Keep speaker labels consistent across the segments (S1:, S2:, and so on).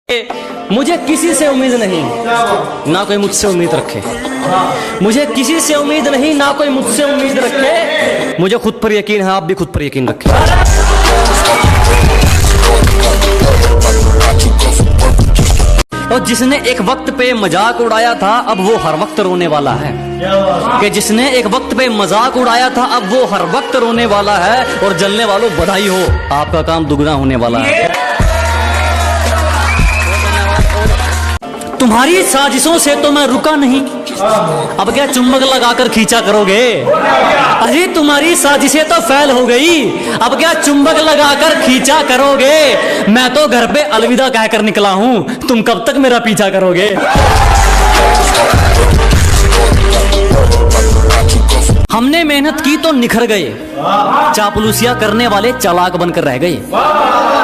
S1: मुझे किसी से उम्मीद नहीं, ना कोई मुझसे उम्मीद रखे। मुझे किसी से उम्मीद नहीं, ना कोई मुझसे उम्मीद रखे। मुझे खुद पर यकीन है, आप भी खुद पर यकीन रखें। और जिसने एक वक्त पे मजाक उड़ाया था, अब वो हर वक्त रोने वाला है। कि जिसने एक वक्त पे मजाक उड़ाया था, अब वो हर वक्त रोने वाला है। और जलने वालों बधाई हो, आपका काम दुगना होने वाला है। तुम्हारी साजिशों से तो मैं रुका नहीं, अब क्या चुंबक लगाकर खींचा करोगे? अरे तुम्हारी साजिशें तो फैल हो गई, अब क्या चुंबक लगाकर खींचा करोगे? मैं तो घर पे अलविदा कहकर निकला हूं, तुम कब तक मेरा पीछा करोगे? हमने मेहनत की तो निखर गए, चापलूसियां करने वाले चालाक बनकर रह गए।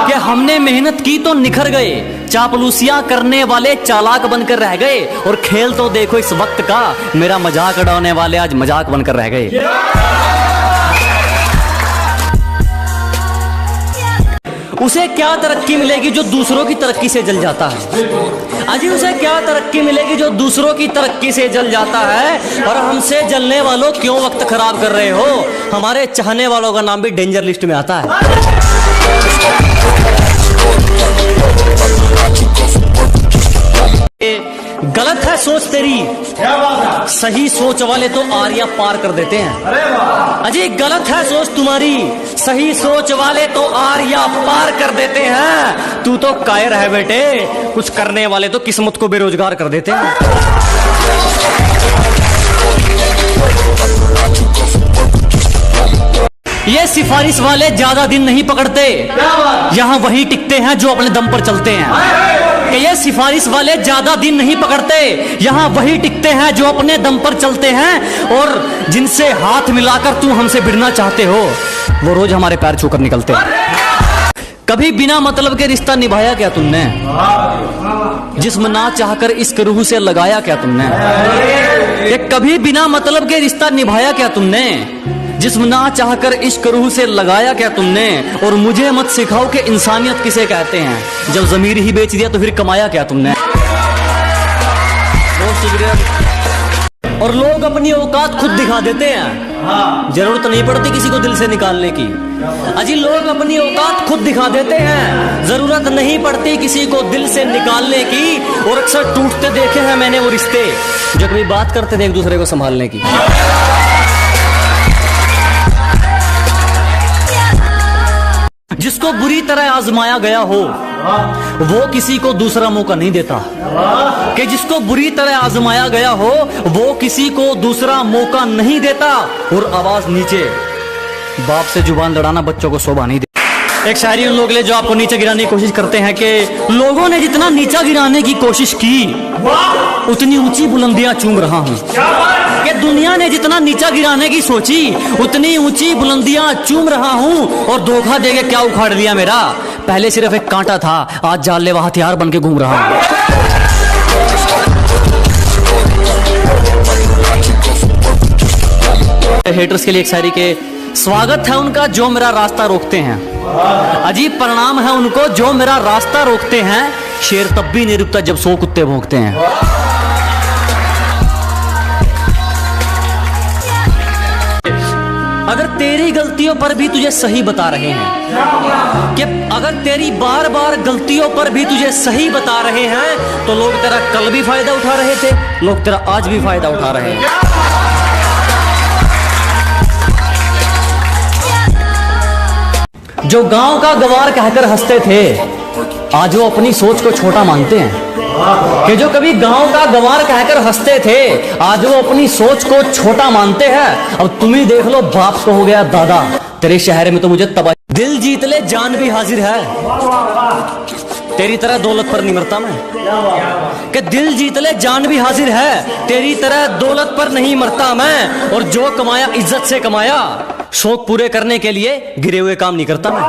S1: कि हमने मेहनत की तो निखर गए, चापलूसियां करने वाले चालाक बनकर रह गए। और खेल तो देखो इस वक्त का, मेरा मजाक उड़ाने वाले आज मजाक बनकर रह गए। उसे क्या तरक्की मिलेगी जो दूसरों की तरक्की से जल जाता है? अजी उसे क्या तरक्की मिलेगी जो दूसरों की तरक्की से जल जाता है? और हमसे जलने वालों क्यों वक्त खराब कर रहे हो? हमारे चाहने वालों का नाम भी डेंजर लिस्ट में आता है। गलत है सोच तेरी, सही सोच वाले तो आरिया पार कर देते हैं। अजी गलत है सोच तुम्हारी, सही सोच वाले तो आरिया पार कर देते हैं। तू तो कायर है बेटे, कुछ करने वाले तो किस्मत को बेरोजगार कर देते हैं। ये सिफारिश वाले ज्यादा दिन नहीं पकड़ते, यहाँ वही टिकते हैं जो अपने दम पर चलते हैं। कि ये सिफारिश वाले ज्यादा दिन नहीं पकड़ते, यहाँ वही टिकते हैं जो अपने दम पर चलते हैं। और जिनसे हाथ मिलाकर तुम हमसे भिड़ना चाहते हो, वो रोज हमारे पैर छूकर निकलते हैं। कभी बिना मतलब के रिश्ता निभाया क्या तुमने? जिस्म ना चाहकर इश्क रूह से लगाया क्या तुमने? कभी बिना मतलब के रिश्ता निभाया क्या तुमने? जिस्म ना चाहकर इश्क रूह से लगाया क्या तुमने? और मुझे मत सिखाओ कि इंसानियत किसे कहते हैं, जब ज़मीर ही बेच दिया तो फिर कमाया क्या तुमने? और लोग अपनी औकात खुद दिखा देते हैं, जरूरत नहीं पड़ती किसी को दिल से निकालने की। अजी लोग अपनी औकात खुद दिखा देते हैं, जरूरत नहीं पड़ती किसी को दिल से निकालने की। और अक्सर टूटते देखे हैं मैंने वो रिश्ते जो कभी बात करते थे एक दूसरे को संभालने की। जिसको बुरी तरह आजमाया गया हो, वो किसी को दूसरा मौका नहीं देता। कि जिसको बुरी तरह आजमाया गया हो, वो किसी को दूसरा मौका नहीं देता। और आवाज नीचे, बाप से जुबान लड़ाना बच्चों को शोभा नहीं देता। एक शायरी उन लोग ले जो आपको नीचे गिराने की कोशिश करते हैं कि लोगों ने जितना नीचा गिराने की कोशिश की, उतनी ऊंची बुलंदियां चूम रहा हूं। कि दुनिया ने जितना नीचा गिराने की सोची, उतनी ऊंची बुलंदियां चूम रहा हूं। और धोखा देके क्या उखाड़ लिया मेरा? पहले सिर्फ एक कांटा था, आज जानलेवा हथियार बन के घूम रहा हूं। हेटर्स के लिए एक शायरी के स्वागत है उनका जो मेरा रास्ता रोकते हैं, अजीब परिणाम है उनको जो मेरा रास्ता रोकते हैं। शेर तब भी नहीं रुकता जब 100 कुत्ते भौंकते हैं। अगर तेरी गलतियों पर भी तुझे सही बता रहे हैं, कि अगर तेरी बार बार गलतियों पर भी तुझे सही बता रहे हैं, तो लोग तेरा कल भी फायदा उठा रहे थे, लोग तेरा आज भी फायदा उठा रहे हैं। जो गांव का गवार कहकर हंसते थे, आज वो अपनी सोच को छोटा मानते हैं। कि जो कभी गांव का गवार कहकर हंसते थे, आज वो अपनी सोच को छोटा मानते हैं। अब तुम ही देख लो, बाप को हो गया दादा, तेरे शहर में तो मुझे तबाही। दिल जीत ले जान भी हाजिर है, तेरी तरह दौलत पर नहीं मरता मैं। कि दिल जीत ले जान भी हाजिर है, तेरी तरह दौलत पर नहीं मरता मैं। और जो कमाया इज्जत से कमाया, शौक पूरे करने के लिए गिरे हुए काम नहीं करता मैं।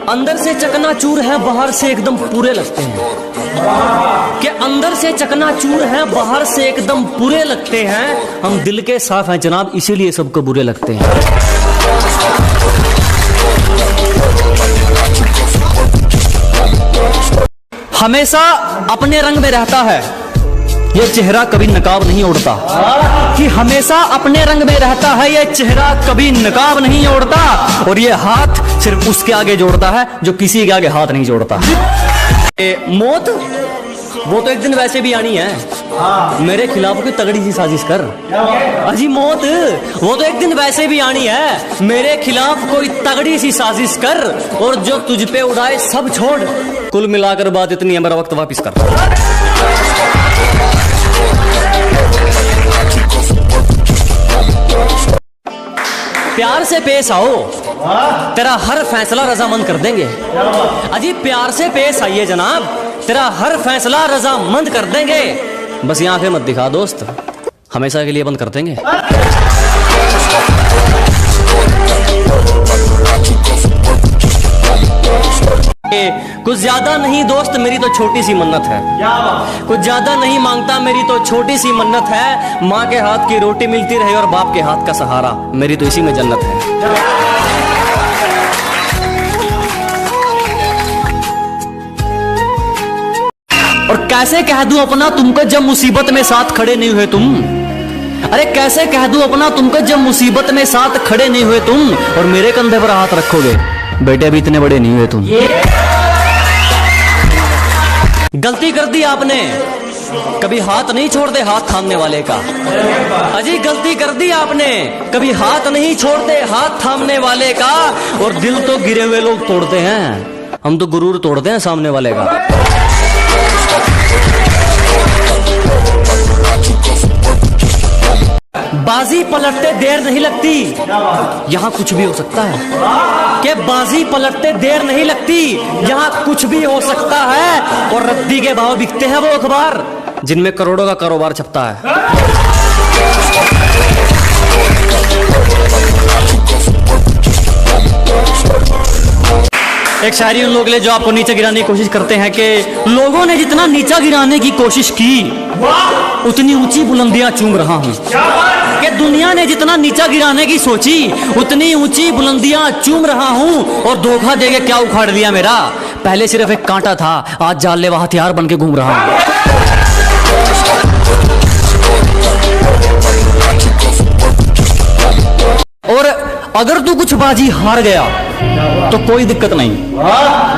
S1: अंदर से चकनाचूर है, बाहर से एकदम पूरे लगते हैं। कि अंदर से चकनाचूर है, बाहर से एकदम पूरे लगते हैं। हम दिल के साफ हैं जनाब, इसीलिए सबको बुरे लगते हैं। हमेशा अपने रंग में रहता है, ये चेहरा कभी नकाब नहीं ओढ़ता। कि हमेशा अपने रंग में रहता है, ये चेहरा कभी नकाब नहीं ओढ़ता। और ये हाथ सिर्फ उसके आगे जोड़ता है जो किसी के आगे हाथ नहीं जोड़ता। मौत वो तो एक दिन वैसे भी आनी है, मेरे खिलाफ कोई तगड़ी सी साजिश कर। अजी मौत वो तो एक दिन वैसे भी आनी है, मेरे खिलाफ कोई तगड़ी सी साजिश कर। और जो तुझ पे उड़ाए सब छोड़, कुल मिलाकर बात इतनी है, मेरा वक्त वापिस कर। प्यार से पेश आओ, तेरा हर फैसला रजामंद कर देंगे। अजी प्यार से पेश आइए जनाब, तेरा हर फैसला रजामंद कर देंगे। बस ये आंखें मत दिखा दोस्त, हमेशा के लिए बंद कर देंगे। कुछ ज्यादा नहीं दोस्त, मेरी तो छोटी सी मन्नत है। कुछ ज्यादा नहीं मांगता, मेरी तो छोटी सी मन्नत है। माँ के हाथ की रोटी मिलती रहे और बाप के हाथ का सहारा, मेरी तो इसी में जन्नत है। और कैसे कह दूं अपना तुमको जब मुसीबत में साथ खड़े नहीं हुए तुम। अरे कैसे कह दूं अपना तुमको जब मुसीबत में साथ खड़े नहीं हुए तुम। और मेरे कंधे पर हाथ रखोगे, बेटे अभी इतने बड़े नहीं हुए तुम। गलती कर दी आपने, कभी हाथ नहीं छोड़ते हाथ थामने वाले का। अजी गलती कर दी आपने, कभी हाथ नहीं छोड़ते हाथ थामने वाले का। और दिल तो गिरे हुए लोग तोड़ते हैं, हम तो गुरूर तोड़ते हैं सामने वाले का। बाजी पलटते देर नहीं लगती, यहाँ कुछ भी हो सकता है। कि बाजी पलटते देर नहीं लगती, यहाँ कुछ भी हो सकता है। और रद्दी के भाव बिकते हैं वो अखबार जिनमें करोड़ों का कारोबार छपता है। एक शायरी उन लोगों के लिए जो आपको नीचे गिराने की कोशिश करते हैं कि लोगों ने जितना नीचा गिराने की कोशिश की, उतनी ऊंची बुलंदियां चूम रहा हूं। कि दुनिया ने जितना नीचा गिराने की सोची, उतनी ऊंची बुलंदियां चूम रहा हूं। और धोखा देके क्या उखाड़ लिया मेरा, पहले सिर्फ एक कांटा था, आज जानलेवा हथियार बन के घूम रहा हूं। और अगर तू कुछ बाजी हार गया तो कोई दिक्कत नहीं,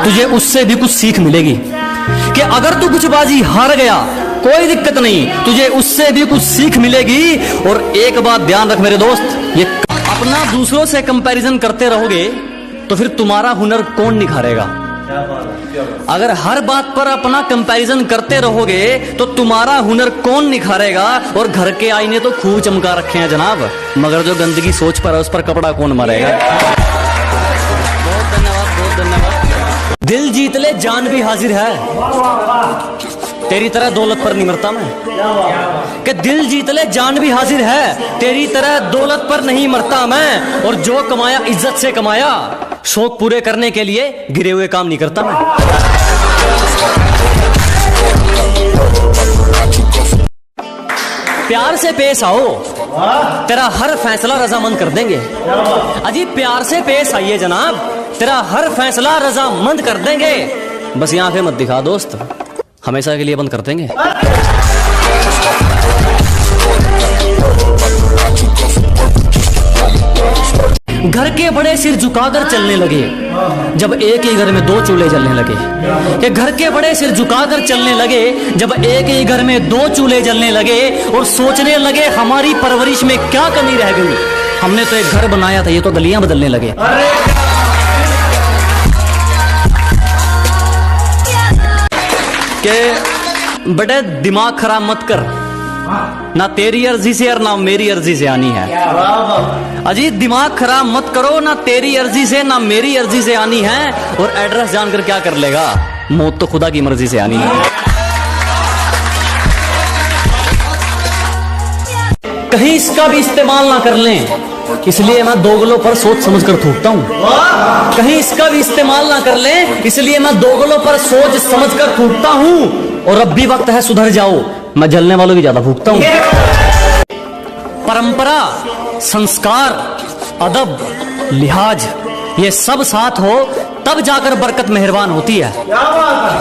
S1: तुझे उससे भी कुछ सीख मिलेगी। कि अगर तू कुछ बाजी हार गया कोई दिक्कत नहीं, तुझे उससे भी कुछ सीख मिलेगी। और एक बात ध्यान रख मेरे दोस्त, ये अपना दूसरों से कंपैरिजन करते रहोगे तो फिर तुम्हारा हुनर कौन निखारेगा। अगर हर बात पर अपना कंपैरिजन करते रहोगे तो तुम्हारा हुनर कौन निखारेगा। और घर के आईने तो खूब चमका रखे हैं जनाब, मगर जो गंदगी सोच पर है उस पर कपड़ा कौन मारेगा। बहुत धन्यवाद, बहुत धन्यवाद। दिल जीत ले जान भी हाजिर है, तेरी तरह दौलत पर नहीं मरता मैं। कि दिल जीत ले जान भी हाजिर है, तेरी तरह दौलत पर नहीं मरता मैं। और जो कमाया इज्जत से कमाया, शौक पूरे करने के लिए गिरे हुए काम नहीं करता मैं। प्यार से पेश आओ, तेरा हर फैसला रजामंद कर देंगे। अजी प्यार से पेश आइए जनाब, तेरा हर फैसला रजामंद कर देंगे। बस ये आंखें मत दिखा दोस्त, हमेशा के लिए बंद कर देंगे। घर के बड़े सिर झुकाकर चलने लगे जब एक ही घर में दो चूल्हे जलने लगे। कि घर के बड़े सिर झुकाकर चलने लगे जब एक ही घर में दो चूल्हे जलने लगे। और सोचने लगे हमारी परवरिश में क्या कमी रह गई, हमने तो एक घर बनाया था, ये तो गलियां बदलने लगे। के बड़े दिमाग खराब मत कर, ना तेरी अर्जी से और ना मेरी अर्जी से आनी है। अजी दिमाग खराब मत करो, ना तेरी अर्जी से ना मेरी अर्जी से आनी है। और एड्रेस जानकर क्या कर लेगा, मौत तो खुदा की मर्जी से आनी है। कहीं इसका भी इस्तेमाल ना कर लें, इसलिए मैं दोगलों पर सोच समझ कर थूकता हूँ। कहीं इसका भी इस्तेमाल ना कर लें, इसलिए मैं दोगलों पर सोच समझ कर थूकता हूँ। और अब भी वक्त है सुधर जाओ, मैं जलने वालों की ज्यादा भूखता हूँ। परंपरा, संस्कार, अदब, लिहाज, ये सब साथ हो तब जाकर बरकत मेहरबान होती है।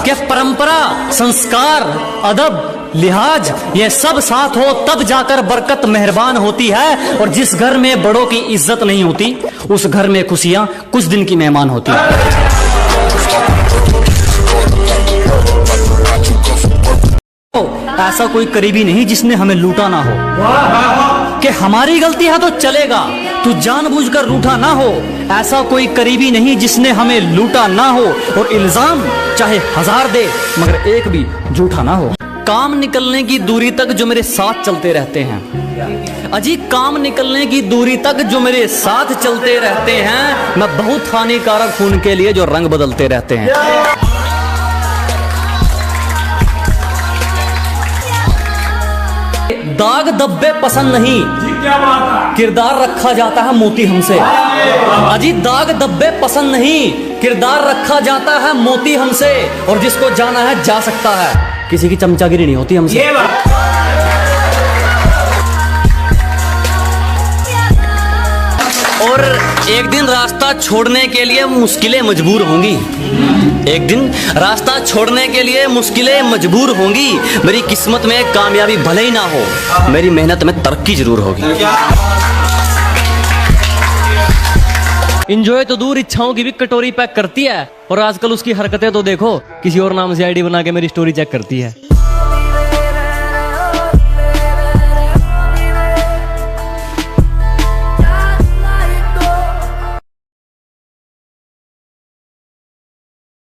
S1: कि परंपरा, संस्कार, अदब, लिहाज ये सब साथ हो तब जाकर बरकत मेहरबान होती है। और जिस घर में बड़ों की इज्जत नहीं होती उस घर में खुशियां कुछ दिन की मेहमान होती है। ऐसा कोई करीबी नहीं जिसने हमें लूटा ना हो। कि हमारी गलती है तो चलेगा, तू जानबूझकर रूठा ना हो। ऐसा कोई करीबी नहीं जिसने हमें लूटा ना हो। और इल्जाम चाहे 1000 दे मगर एक भी झूठा ना हो। काम निकलने की दूरी तक जो मेरे साथ चलते रहते हैं, अजी काम निकलने की दूरी तक जो मेरे साथ चलते रहते हैं। मैं बहुत हानिकारक हूं उनके लिए जो रंग बदलते रहते हैं। दाग धब्बे पसंद नहीं, किरदार रखा जाता है मोती हमसे। अजी दाग धब्बे पसंद नहीं, किरदार रखा जाता है मोती हमसे। और जिसको जाना है जा सकता है, किसी की चमचागिरी नहीं होती हमसे। और एक दिन रास्ता छोड़ने के लिए मुश्किलें मजबूर होंगी। एक दिन रास्ता छोड़ने के लिए मुश्किलें मजबूर होंगी। मेरी किस्मत में कामयाबी भले ही ना हो, मेरी मेहनत में तरक्की जरूर होगी।
S2: इंजॉय तो दूर, इच्छाओं की भी कटोरी पैक करती है। और आजकल उसकी हरकतें तो देखो, किसी और नाम से आईडी बना के मेरी स्टोरी चेक करती है।